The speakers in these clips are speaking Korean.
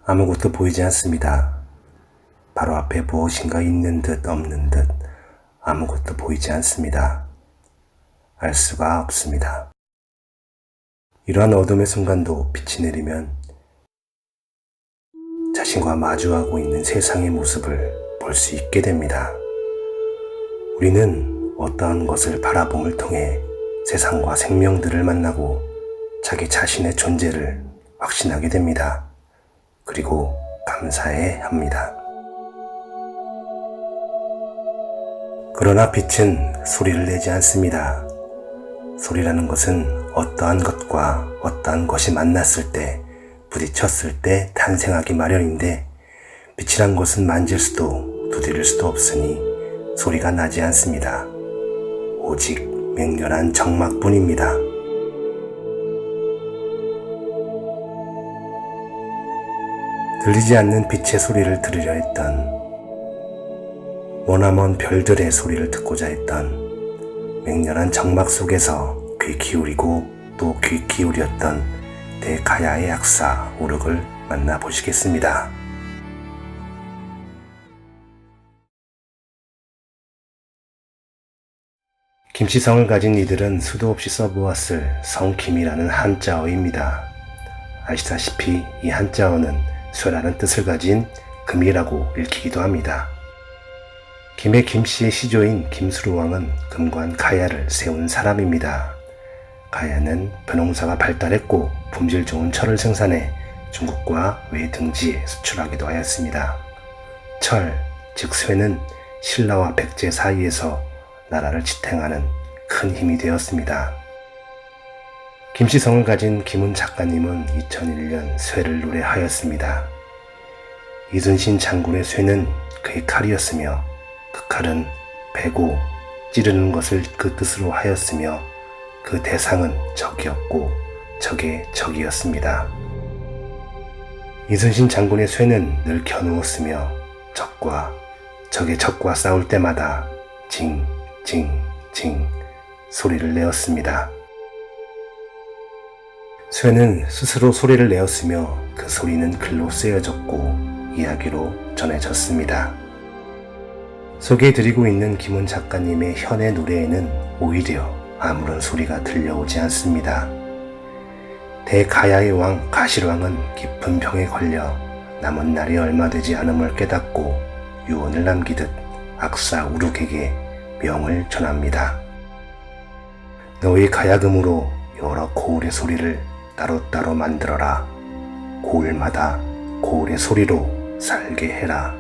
아무것도 보이지 않습니다. 바로 앞에 무엇인가 있는 듯 없는 듯 아무것도 보이지 않습니다. 알 수가 없습니다. 이러한 어둠의 순간도 빛이 내리면 자신과 마주하고 있는 세상의 모습을 볼 수 있게 됩니다. 우리는 어떠한 것을 바라봄을 통해 세상과 생명들을 만나고 자기 자신의 존재를 확신하게 됩니다. 그리고 감사해 합니다. 그러나 빛은 소리를 내지 않습니다. 소리라는 것은 어떠한 것과 어떠한 것이 만났을 때, 부딪혔을 때 탄생하기 마련인데, 빛이란 것은 만질 수도 두드릴 수도 없으니 소리가 나지 않습니다. 오직 맹렬한 정막뿐입니다. 들리지 않는 빛의 소리를 들으려 했던, 머나먼 별들의 소리를 듣고자 했던 맹렬한 정막 속에서 귀 기울이고 또 귀 기울였던 대가야의 약사 우륵을 만나보시겠습니다. 김씨성을 가진 이들은 수도 없이 써보았을 성김이라는 한자어입니다. 아시다시피 이 한자어는 쇠라는 뜻을 가진 금이라고 읽히기도 합니다. 김의 김씨의 시조인 김수루왕은 금관 가야를 세운 사람입니다. 가야는 벼농사가 발달했고 품질 좋은 철을 생산해 중국과 외 등지에 수출하기도 하였습니다. 철, 즉 쇠는 신라와 백제 사이에서 나라를 지탱하는 큰 힘이 되었습니다. 김씨성을 가진 김은 작가님은 2001년 쇠를 노래하였습니다. 이순신 장군의 쇠는 그의 칼이었으며 그 칼은 베고 찌르는 것을 그 뜻으로 하였으며 그 대상은 적이었고 적의 적이었습니다. 이순신 장군의 쇠는 늘 겨누었으며 적의 적과 싸울 때마다 징 소리를 내었습니다. 쇠는 스스로 소리를 내었으며 그 소리는 글로 쓰여졌고 이야기로 전해졌습니다. 소개해드리고 있는 김은 작가님의 현의 노래에는 오히려 아무런 소리가 들려오지 않습니다. 대가야의 왕 가실왕은 깊은 병에 걸려 남은 날이 얼마 되지 않음을 깨닫고 유언을 남기듯 악사 우룩에게 명을 전합니다. 너희 가야금으로 여러 고을의 소리를 따로따로 만들어라. 고을마다 고을의 소리로 살게 해라.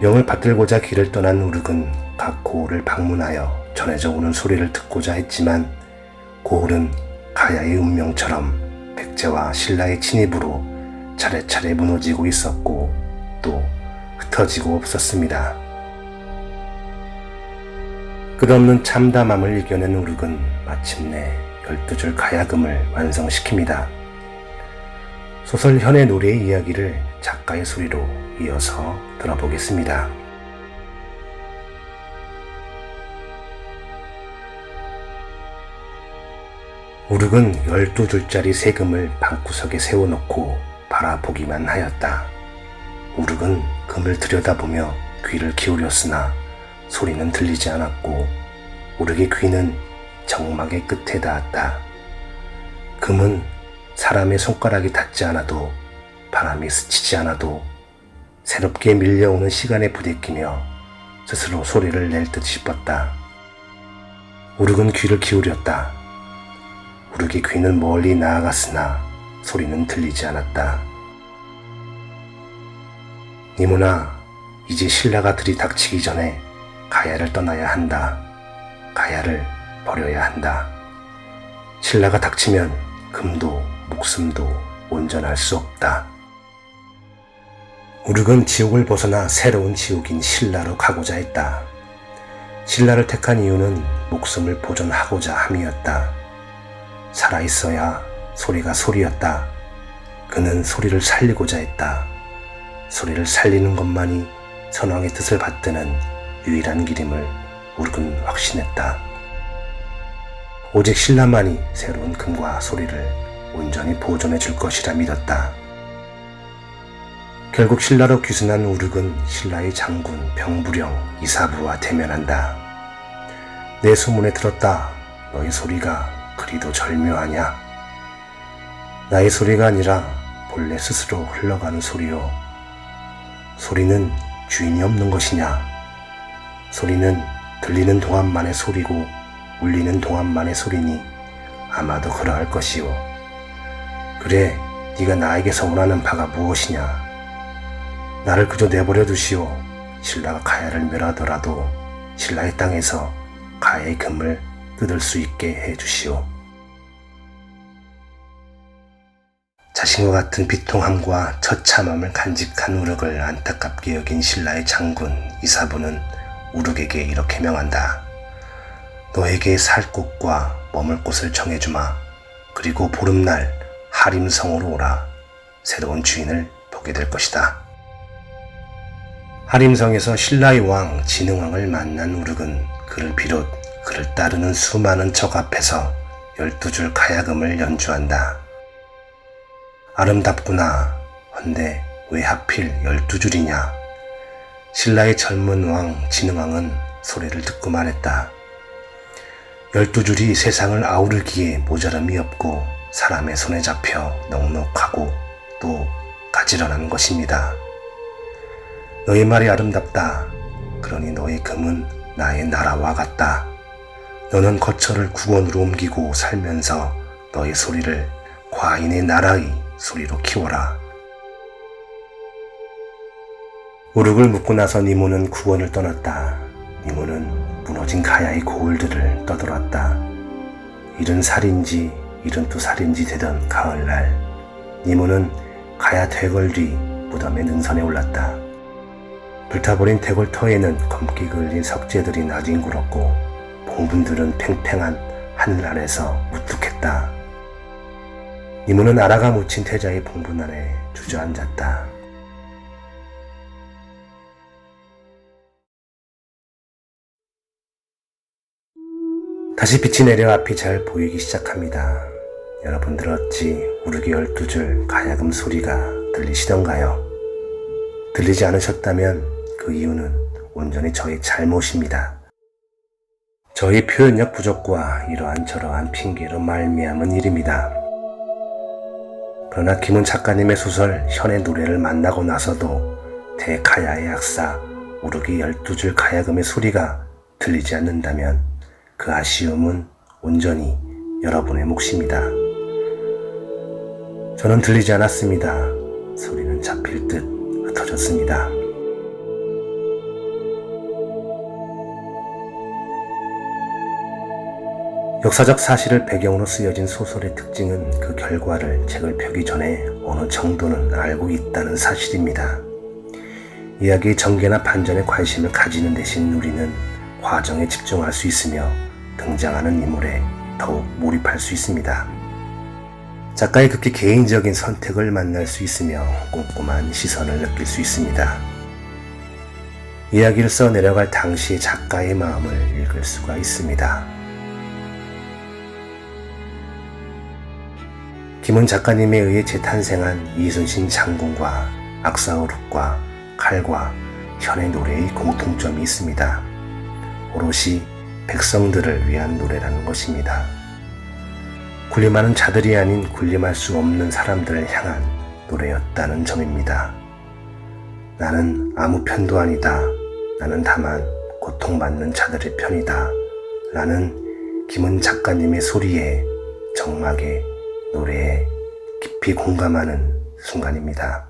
명을 받들고자 길을 떠난 우륵은 각 고을을 방문하여 전해져 오는 소리를 듣고자 했지만 고을은 가야의 운명처럼 백제와 신라의 침입으로 차례차례 무너지고 있었고 또 흩어지고 없었습니다. 끝없는 참담함을 이겨낸 우륵은 마침내 12줄 가야금을 완성시킵니다. 소설 현의 노래의 이야기를 작가의 소리로 이어서 들어보겠습니다. 우륵은 12줄짜리 세금을 방구석에 세워놓고 바라보기만 하였다. 우륵은 금을 들여다보며 귀를 기울였으나 소리는 들리지 않았고 우륵의 귀는 정막의 끝에 닿았다. 금은 사람의 손가락이 닿지 않아도 바람이 스치지 않아도 새롭게 밀려오는 시간에 부대끼며 스스로 소리를 낼 듯 싶었다. 우륵은 귀를 기울였다. 우륵의 귀는 멀리 나아갔으나 소리는 들리지 않았다. 니모나, 이제 신라가 들이닥치기 전에 가야를 떠나야 한다. 가야를 버려야 한다. 신라가 닥치면 금도 목숨도 온전할 수 없다. 우륵은 지옥을 벗어나 새로운 지옥인 신라로 가고자 했다. 신라를 택한 이유는 목숨을 보존하고자 함이었다. 살아있어야 소리가 소리였다. 그는 소리를 살리고자 했다. 소리를 살리는 것만이 선왕의 뜻을 받드는 유일한 길임을 우륵은 확신했다. 오직 신라만이 새로운 금과 소리를 온전히 보존해 줄 것이라 믿었다. 결국 신라로 귀순한 우륵은 신라의 장군 병부령 이사부와 대면한다. 내 소문에 들었다. 너의 소리가 그리도 절묘하냐? 나의 소리가 아니라 본래 스스로 흘러가는 소리요. 소리는 주인이 없는 것이냐? 소리는 들리는 동안만의 소리고 울리는 동안만의 소리니 아마도 그러할 것이오. 그래, 네가 나에게서 원하는 바가 무엇이냐? 나를 그저 내버려 두시오. 신라가 가야를 멸하더라도 신라의 땅에서 가야의 금을 뜯을 수 있게 해주시오. 자신과 같은 비통함과 처참함을 간직한 우륵을 안타깝게 여긴 신라의 장군 이사부는 우륵에게 이렇게 명한다. 너에게 살 곳과 머물 곳을 정해주마. 그리고 보름날 하림성으로 오라. 새로운 주인을 보게 될 것이다. 하림성에서 신라의 왕 진흥왕을 만난 우륵은 그를 비롯 그를 따르는 수많은 적 앞에서 12줄 가야금을 연주한다. 아름답구나. 헌데 왜 하필 12줄이냐? 신라의 젊은 왕 진흥왕은 소리를 듣고 말했다. 12줄이 세상을 아우르기에 모자람이 없고 사람의 손에 잡혀 넉넉하고 또 가지런한 것입니다. 너의 말이 아름답다. 그러니 너의 금은 나의 나라와 같다. 너는 거처를 국원으로 옮기고 살면서 너의 소리를 과인의 나라의 소리로 키워라. 우륵을 묻고 나서 니모는 국원을 떠났다. 니모는 무너진 가야의 고을들을 떠돌았다. 70살인지 72살인지 되던 가을날, 니모는 가야 대궐 뒤 무덤의 능선에 올랐다. 불타버린 대궐터에는 검게 그을린 석재들이 나뒹굴었고 봉분들은 팽팽한 하늘 아래서 우뚝했다. 니모는 아라가 묻힌 태자의 봉분 아래 주저앉았다. 다시 빛이 내려 앞이 잘 보이기 시작합니다. 여러분들 어찌 우르기 12줄 가야금 소리가 들리시던가요? 들리지 않으셨다면 그 이유는 온전히 저의 잘못입니다. 저의 표현력 부족과 이러한 저러한 핑계로 말미암은 일입니다. 그러나 김은 작가님의 소설 현의 노래를 만나고 나서도 대가야의 악사 우르기 12줄 가야금의 소리가 들리지 않는다면 그 아쉬움은 온전히 여러분의 몫입니다. 저는 들리지 않았습니다. 소리는 잡힐 듯 흩어졌습니다. 역사적 사실을 배경으로 쓰여진 소설의 특징은 그 결과를 책을 펴기 전에 어느 정도는 알고 있다는 사실입니다. 이야기의 전개나 반전에 관심을 가지는 대신 우리는 과정에 집중할 수 있으며 등장하는 인물에 더욱 몰입할 수 있습니다. 작가의 극히 개인적인 선택을 만날 수 있으며 꼼꼼한 시선을 느낄 수 있습니다. 이야기를 써 내려갈 당시의 작가의 마음을 읽을 수가 있습니다. 김은 작가님에 의해 재탄생한 이순신 장군과 악사우룩과 칼과 현의 노래의 공통점이 있습니다. 오롯이 백성들을 위한 노래라는 것입니다. 군림하는 자들이 아닌 군림할 수 없는 사람들을 향한 노래였다는 점입니다. 나는 아무 편도 아니다. 나는 다만 고통받는 자들의 편이다. 라는 김은 작가님의 소리에, 정막에, 노래에 깊이 공감하는 순간입니다.